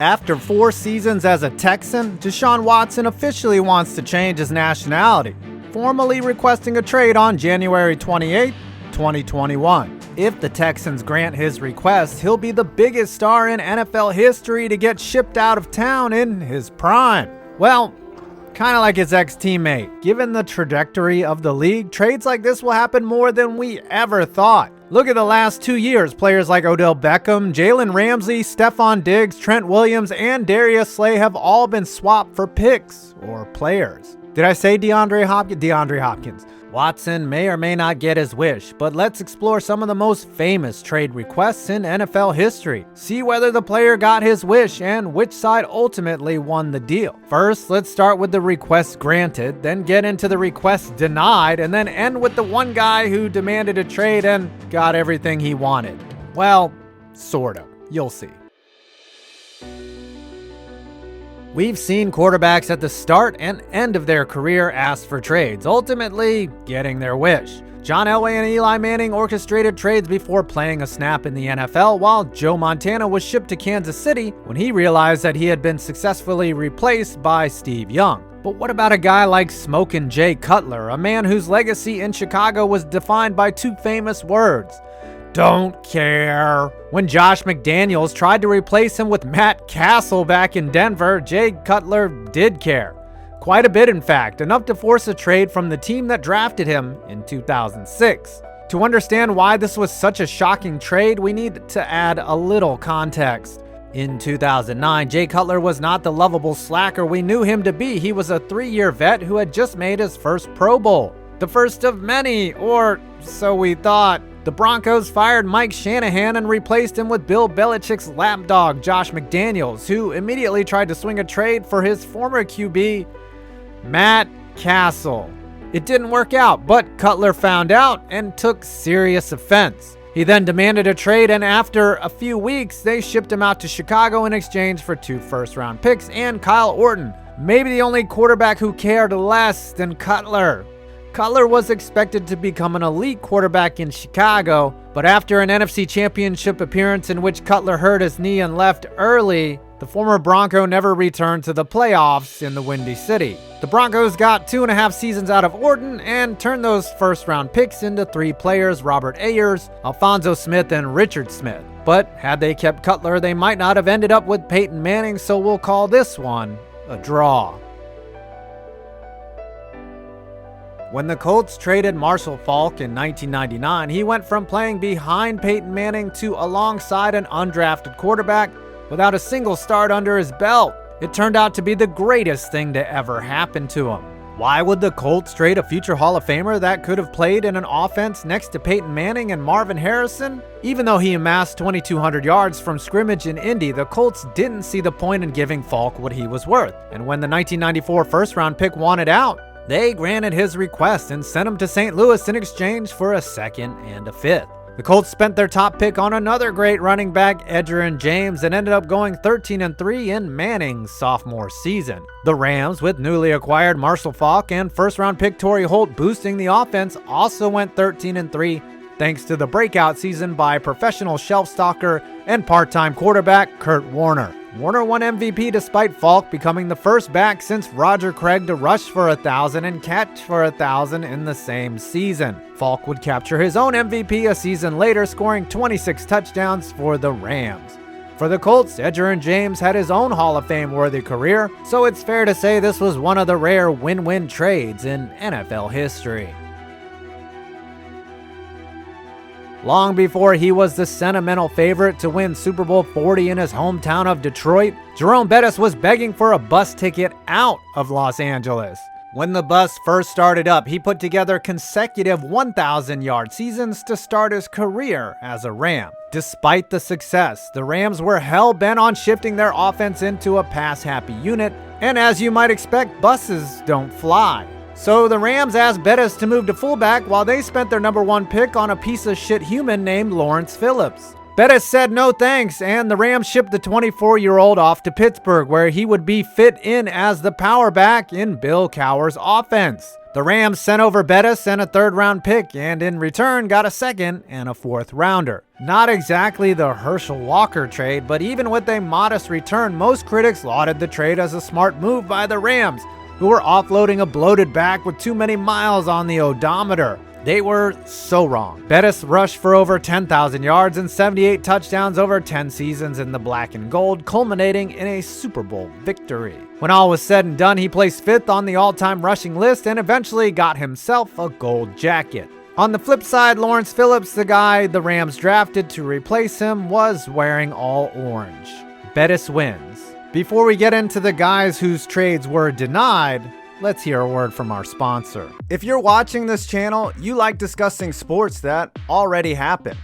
After 4 seasons as a Texan, Deshaun Watson officially wants to change his nationality, formally requesting a trade on January 28, 2021. If the Texans grant his request, he'll be the biggest star in NFL history to get shipped out of town in his prime. Well, kind of like his ex-teammate. Given the trajectory of the league, trades like this will happen more than we ever thought. Look at the last 2 years. Players like Odell Beckham, Jalen Ramsey, Stephon Diggs, Trent Williams, and Darius Slay have all been swapped for picks or players. Did I say DeAndre Hopkins? DeAndre Hopkins. Watson may or may not get his wish, but let's explore some of the most famous trade requests in NFL history. See whether the player got his wish and which side ultimately won the deal. First, let's start with the request granted, then get into the request denied, and then end with the one guy who demanded a trade and got everything he wanted. Well, sort of. You'll see. We've seen quarterbacks at the start and end of their career ask for trades, ultimately getting their wish. John Elway and Eli Manning orchestrated trades before playing a snap in the NFL, while Joe Montana was shipped to Kansas City when he realized that he had been successfully replaced by Steve Young. But what about a guy like Smokin' Jay Cutler, a man whose legacy in Chicago was defined by 2 famous words: don't care. When Josh McDaniels tried to replace him with Matt Castle back in Denver, Jay Cutler did care. Quite a bit, in fact, enough to force a trade from the team that drafted him in 2006. To understand why this was such a shocking trade, we need to add a little context. In 2009, Jay Cutler was not the lovable slacker we knew him to be. He was a 3-year vet who had just made his first Pro Bowl. The first of many, or so we thought. The Broncos fired Mike Shanahan and replaced him with Bill Belichick's lapdog, Josh McDaniels, who immediately tried to swing a trade for his former QB, Matt Castle. It didn't work out, but Cutler found out and took serious offense. He then demanded a trade, and after a few weeks, they shipped him out to Chicago in exchange for 2 first-round picks and Kyle Orton, maybe the only quarterback who cared less than Cutler. Cutler was expected to become an elite quarterback in Chicago, but after an NFC Championship appearance in which Cutler hurt his knee and left early, the former Bronco never returned to the playoffs in the Windy City. The Broncos got 2.5 seasons out of Orton and turned those first-round picks into 3 players: Robert Ayers, Alphonso Smith, and Richard Smith. But had they kept Cutler, they might not have ended up with Peyton Manning, so we'll call this one a draw. When the Colts traded Marshall Falk in 1999, he went from playing behind Peyton Manning to alongside an undrafted quarterback without a single start under his belt. It turned out to be the greatest thing to ever happen to him. Why would the Colts trade a future Hall of Famer that could have played in an offense next to Peyton Manning and Marvin Harrison? Even though he amassed 2,200 yards from scrimmage in Indy, the Colts didn't see the point in giving Falk what he was worth. And when the 1994 first-round pick wanted out, they granted his request and sent him to St. Louis in exchange for a 2nd and a 5th. The Colts spent their top pick on another great running back, Edgerrin James, and ended up going 13-3 in Manning's sophomore season. The Rams, with newly acquired Marshall Falk and first-round pick Torrey Holt boosting the offense, also went 13-3 thanks to the breakout season by professional shelf stalker and part-time quarterback Kurt Warner. Warner won MVP despite Falk becoming the first back since Roger Craig to rush for 1,000 and catch for 1,000 in the same season. Falk would capture his own MVP a season later, scoring 26 touchdowns for the Rams. For the Colts, Edgerrin James had his own Hall of Fame-worthy career, so it's fair to say this was one of the rare win-win trades in NFL history. Long before he was the sentimental favorite to win Super Bowl 40 in his hometown of Detroit, Jerome Bettis was begging for a bus ticket out of Los Angeles. When the bus first started up, he put together consecutive 1,000-yard seasons to start his career as a Ram. Despite the success, the Rams were hell-bent on shifting their offense into a pass-happy unit, and as you might expect, buses don't fly. So the Rams asked Bettis to move to fullback while they spent their number 1 pick on a piece of shit human named Lawrence Phillips. Bettis said no thanks, and the Rams shipped the 24-year-old off to Pittsburgh, where he would be fit in as the power back in Bill Cowher's offense. The Rams sent over Bettis and a third-round pick, and in return got a second and a fourth-rounder. Not exactly the Herschel Walker trade, but even with a modest return, most critics lauded the trade as a smart move by the Rams, who were offloading a bloated back with too many miles on the odometer. They were so wrong. Bettis rushed for over 10,000 yards and 78 touchdowns over 10 seasons in the black and gold, culminating in a Super Bowl victory. When all was said and done, he placed 5th on the all-time rushing list and eventually got himself a gold jacket. On the flip side, Lawrence Phillips, the guy the Rams drafted to replace him, was wearing all orange. Bettis wins. Before we get into the guys whose trades were denied, let's hear a word from our sponsor. If you're watching this channel, you like discussing sports that already happen.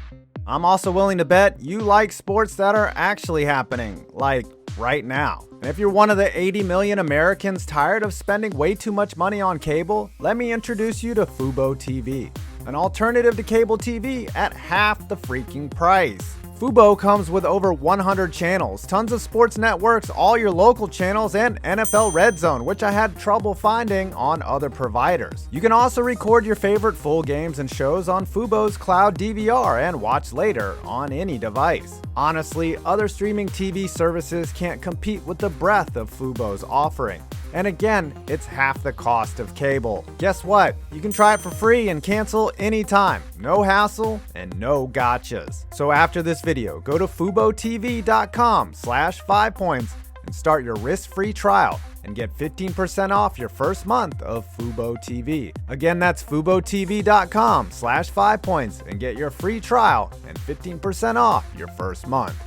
I'm also willing to bet you like sports that are actually happening, like right now. And if you're one of the 80 million Americans tired of spending way too much money on cable, let me introduce you to Fubo TV, an alternative to cable TV at half the freaking price. Fubo comes with over 100 channels, tons of sports networks, all your local channels, and NFL Red Zone, which I had trouble finding on other providers. You can also record your favorite full games and shows on Fubo's cloud DVR and watch later on any device. Honestly, other streaming TV services can't compete with the breadth of Fubo's offering. And again, it's half the cost of cable. Guess what? You can try it for free and cancel anytime. No hassle and no gotchas. So after this video, go to FuboTV.com/5points and start your risk-free trial and get 15% off your first month of Fubo TV. Again, that's FuboTV.com/5points and get your free trial and 15% off your first month.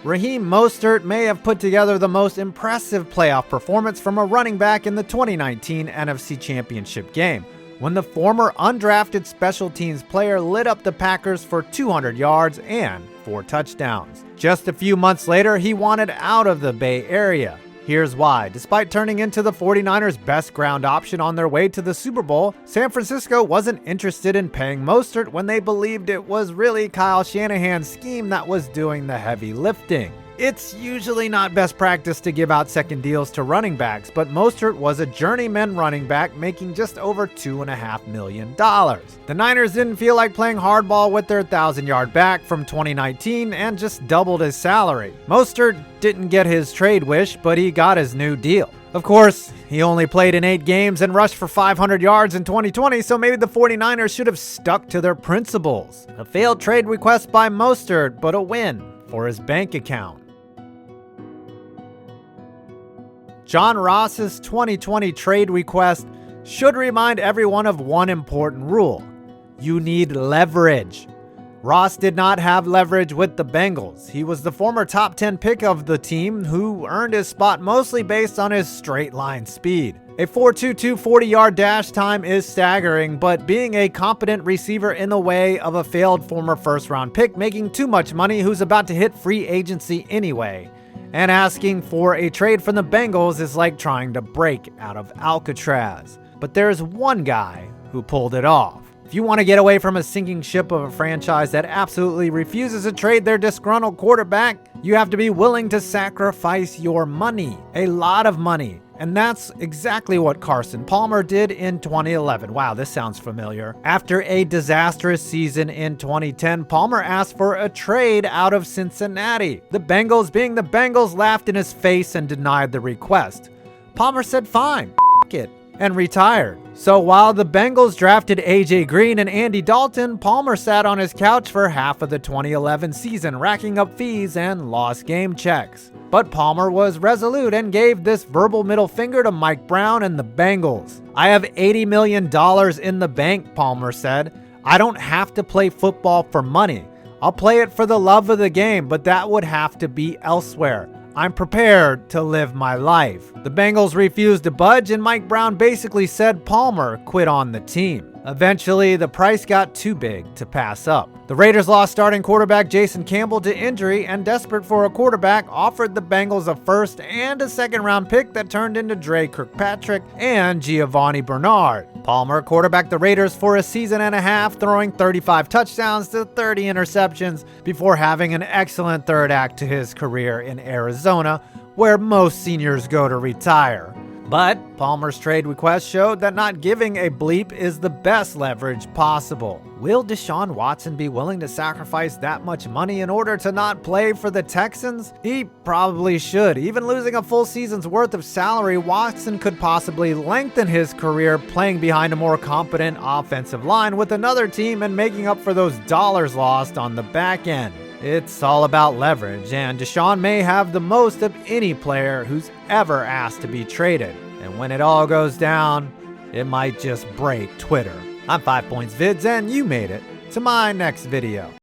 Raheem Mostert may have put together the most impressive playoff performance from a running back in the 2019 NFC Championship game, when the former undrafted special teams player lit up the Packers for 200 yards and 4 touchdowns. Just a few months later, he wanted out of the Bay Area. Here's why. Despite turning into the 49ers' best ground option on their way to the Super Bowl, San Francisco wasn't interested in paying Mostert when they believed it was really Kyle Shanahan's scheme that was doing the heavy lifting. It's usually not best practice to give out second deals to running backs, but Mostert was a journeyman running back making just over $2.5 million. The Niners didn't feel like playing hardball with their 1,000-yard back from 2019 and just doubled his salary. Mostert didn't get his trade wish, but he got his new deal. Of course, he only played in 8 games and rushed for 500 yards in 2020, so maybe the 49ers should have stuck to their principles. A failed trade request by Mostert, but a win for his bank account. John Ross's 2020 trade request should remind everyone of one important rule. You need leverage. Ross did not have leverage with the Bengals. He was the former top 10 pick of the team who earned his spot mostly based on his straight line speed. A 4.22 40-yard dash time is staggering, but being a competent receiver in the way of a failed former first-round pick making too much money who's about to hit free agency anyway. And asking for a trade from the Bengals is like trying to break out of Alcatraz. But there's one guy who pulled it off. If you want to get away from a sinking ship of a franchise that absolutely refuses to trade their disgruntled quarterback, you have to be willing to sacrifice your money. A lot of money. And that's exactly what Carson Palmer did in 2011. Wow, this sounds familiar. After a disastrous season in 2010, Palmer asked for a trade out of Cincinnati. The Bengals, being the Bengals, laughed in his face and denied the request. Palmer said, fine, f*** it, and retired. So while the Bengals drafted A.J. Green and Andy Dalton, Palmer sat on his couch for half of the 2011 season, racking up fees and lost game checks. But Palmer was resolute and gave this verbal middle finger to Mike Brown and the Bengals. I have $80 million in the bank, Palmer said. I don't have to play football for money. I'll play it for the love of the game, but that would have to be elsewhere. I'm prepared to live my life. The Bengals refused to budge, and Mike Brown basically said Palmer quit on the team. Eventually, the price got too big to pass up. The Raiders lost starting quarterback Jason Campbell to injury, and desperate for a quarterback, offered the Bengals a first and a second-round pick that turned into Dre Kirkpatrick and Giovanni Bernard. Palmer quarterbacked the Raiders for a season and a half, throwing 35 touchdowns to 30 interceptions before having an excellent third act to his career in Arizona, where most seniors go to retire. But Palmer's trade request showed that not giving a bleep is the best leverage possible. Will Deshaun Watson be willing to sacrifice that much money in order to not play for the Texans? He probably should. Even losing a full season's worth of salary, Watson could possibly lengthen his career playing behind a more competent offensive line with another team and making up for those dollars lost on the back end. It's all about leverage, and Deshaun may have the most of any player who's ever asked to be traded. And when it all goes down, it might just break Twitter. I'm 5 Points Vids, and you made it to my next video.